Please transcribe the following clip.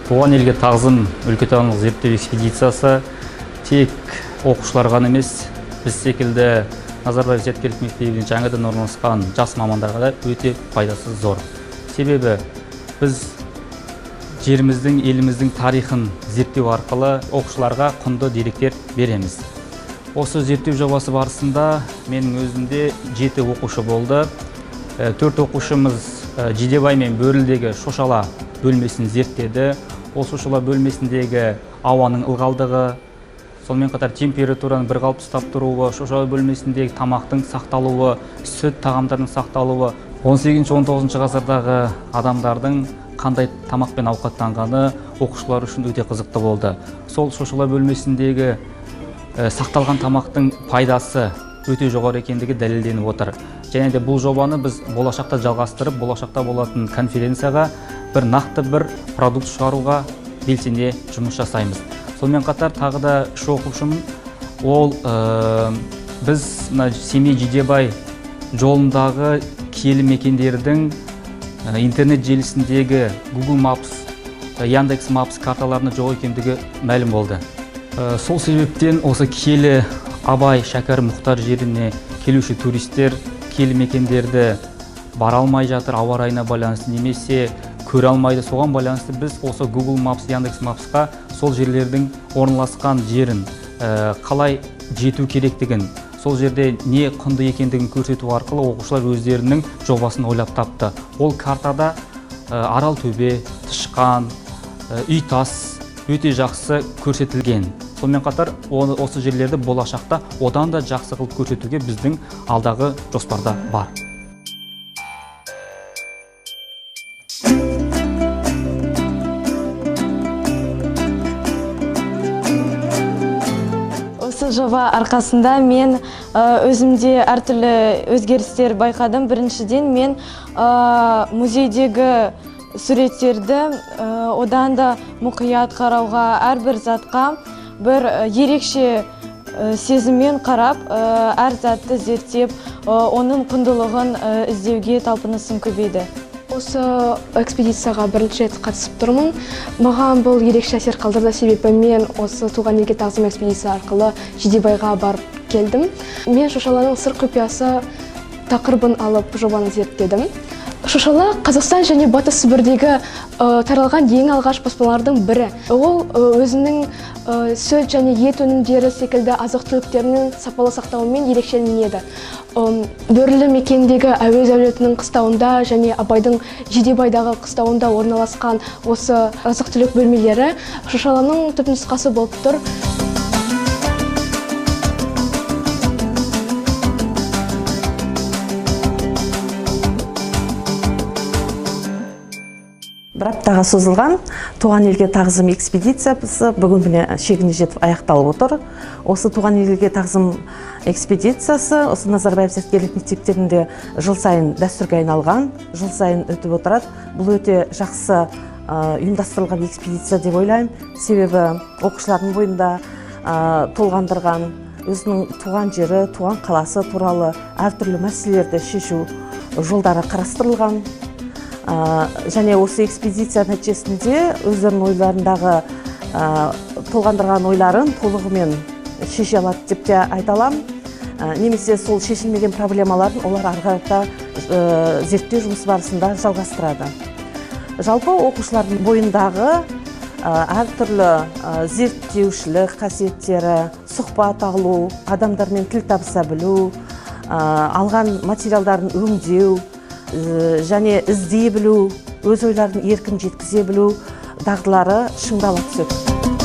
Туған елге тағзым өлкетанылық зерттеу экспедициясы тек оқушылар ғана емес, біз секілді Назарбаев зияткерлік мектебіне жаңадан орналасқан жас мамандарға да өте пайдасы зор. Себебі біз жеріміздің, еліміздің тарихын зерттеу арқылы оқушыларға құнды деректер береміз. Осы зерттеу жобасы барысында менің өзімде 7 оқушы болды. 4 оқушымыз Жидебай мен Бөрілдегі Шошала бөлмесін зерттеді. Ол Шошала бөлмесіндегі ауаның ылғалдығы, сонымен қатар температураның бір қалыпты ұстап тұруы, Шошала бөлмесіндегі тамақтың сақталуы, сүт тағамдардың сақталуы, 18-19 ғасырдағы адамдардың қандай тамақпен ауқаттанғаны оқушылар үшін өте қызықты болды. Сол Шошала бөлмесіндегі сақталған тамақтың пайдасы өте жоғары екендігі дәлелденіп отыр. Және де бұл жобаны біз болашақта жалғастырып, болашақта болатын конференцияға бір нақты бір продукт шығаруға белсене жұмыс жасаймыз. Сонымен қатар тағы да үш оқушым, ол біз Семей Жидебай жолындағы киелі мекендердің интернет желісіндегі Google Maps, Яндекс Maps карталарына жоқ екендігі мәлім болды. Сол себептен осы киелі Абай, Шәкәрім, Мұхтар жеріне келуші туристер киелі мекендерді бара алмай жатыр, ауа райына байланысты немесе көре алмайды. Соған байланысты біз осы Google Maps, Яндекс Mapsқа сол жерлердің орналасқан жерін, қалай жету керектігін, сол жерде не құнды екендігін көрсету арқылы оқушылар өздерінің жобасын ойлап тапты. Ол картада Аралтөбе, Тышқан, Үйтас өте жақсы көрсетілген. Сонымен қатар осы жерлерді болашақта одан да жақсы қылып көрсетуге біздің алдағы жоспарда бар. Осы жоба арқасында мен өзімде әртүрлі өзгерістер байқадым. Біріншіден мен музейдегі суреттерді одан да мұқият қарауға, әрбір затқа бір ерекше сезіммен қарап, әр затты зерттеп, оның құндылығын іздеуге талпынысым көбейді. Осы экспедицияға бірінші рет қатысып тұрмын. Маған бұл ерекше әсер қалдырды, себебі мен осы туған елге тағзым экспедиция арқылы Жидебайға барып келдім. Мен Шошаланың сыр құпиясы тақырыбын алып жобаны зерттедім. Шошала Қазақстан және Батыс Сібірдегі таралған ең алғаш баспалардың бірі. Ол өзінің сүт және ет өнімдері секілді азық-түліктерінің сапалы сақтауымен ерекшеленеді. Бөрлі мекендегі Әуез әулетінің қыстауында және Абайдың Жидебайдағы қыстауында орналасқан осы азық-түлік бөлмелері Шошаланың түпнұсқасы болып тұр. Бір аптаға созылған туған елге тағзым экспедициясы бүгін міне шегіне жетіп аяқталып отыр. Осы туған елге тағзым экспедициясы осы Назарбаев зияткерлік мектептерінде жыл сайын дәстүрге айналған, жыл сайын өтіп отырады. Бұл өте жақсы ұйымдастырылған экспедиция деп ойлаймын. Себебі оқушылардың бойында толғандырған өзінің туған жері, туған қаласы туралы әртүрлі мәселелерді шешу жолдары қарастырылған. Және осы экспедиция нәтижесінде өздерінің ойларындағы толғандырған ойларын толығымен шеше алады деп те айта аламын. Немесе сол шешілмеген проблемаларын олар ары қарата зерттеу жұмысы барысында жалғастырады. Жалпы оқушылардың бойындағы әртүрлі зерттеушілік қасиеттері, сұхбат алу, адамдармен тіл табыса білу, алған материалдарын өңдеу, және іздей білу, өз ойларын еркін жеткізе білу дағдылары шыңдала түседі.